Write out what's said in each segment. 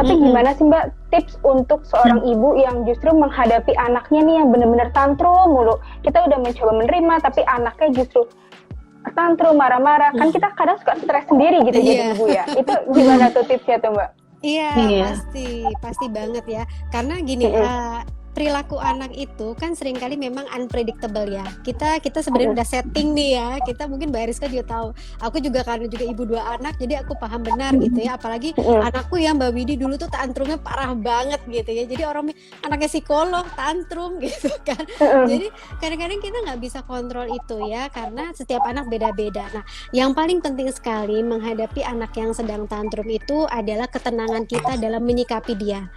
Tapi gimana sih Mbak tips untuk seorang ibu yang justru menghadapi anaknya nih yang benar-benar tantrum mulu. Kita udah mencoba menerima tapi anaknya justru tantrum, marah-marah. Kan kita kadang suka stres sendiri gitu jadi ibu ya. Itu gimana tuh tipsnya tuh Mbak? Iya, pasti banget ya. Karena gini, perilaku anak itu kan seringkali memang unpredictable ya. Kita sebenarnya udah setting nih ya. Kita mungkin Mbak Rizka juga tahu. Aku juga karena juga ibu 2 anak, jadi aku paham benar gitu ya. Apalagi anakku yang Mbak Widi dulu tuh tantrumnya parah banget gitu ya. Jadi orang anaknya psikolog tantrum gitu kan. Jadi kadang-kadang kita nggak bisa kontrol itu ya, karena setiap anak beda-beda. Nah, yang paling penting sekali menghadapi anak yang sedang tantrum itu adalah ketenangan kita dalam menyikapi dia.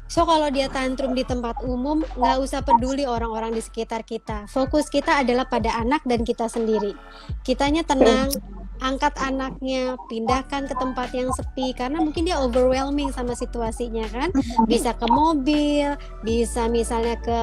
So kalau dia tantrum di tempat umum, nggak usah peduli orang-orang di sekitar kita. Fokus kita adalah pada anak dan kita sendiri. Kitanya tenang, angkat anaknya, pindahkan ke tempat yang sepi, karena mungkin dia overwhelming sama situasinya kan. Bisa ke mobil, bisa misalnya ke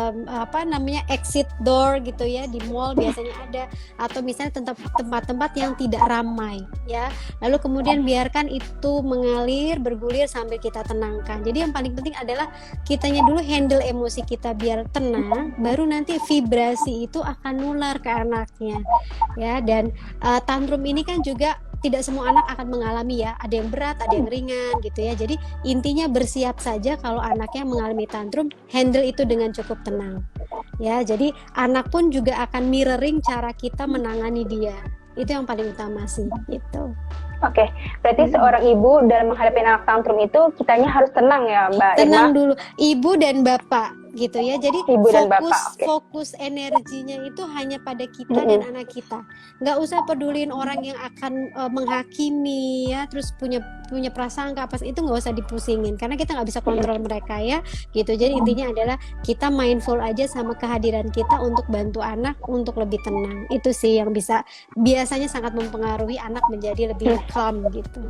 exit door gitu ya, di mall biasanya ada, atau misalnya tempat-tempat yang tidak ramai ya. Lalu kemudian biarkan itu mengalir, bergulir sambil kita tenangkan. Jadi yang paling penting adalah kitanya dulu handle emosi kita biar tenang, baru nanti vibrasi itu akan nular ke anaknya ya. Dan tantrum ini kan juga tidak semua anak akan mengalami ya, ada yang berat, ada yang ringan gitu ya. Jadi intinya bersiap saja kalau anaknya mengalami tantrum, handle itu dengan cukup tenang ya. Jadi anak pun juga akan mirroring cara kita menangani dia. Itu yang paling utama sih gitu. Oke, berarti seorang ibu dalam menghadapi anak tantrum itu kitanya harus tenang ya Mbak Irma? Tenang dulu, ibu dan bapak gitu ya. Jadi ibu dan bapak, fokus energinya itu hanya pada kita dan anak kita. Nggak usah peduliin orang yang akan menghakimi ya, terus punya prasangka apa itu nggak usah dipusingin, karena kita nggak bisa kontrol mereka ya gitu. Jadi intinya adalah kita mindful aja sama kehadiran kita untuk bantu anak untuk lebih tenang. Itu sih yang biasanya sangat mempengaruhi anak menjadi lebih calm gitu.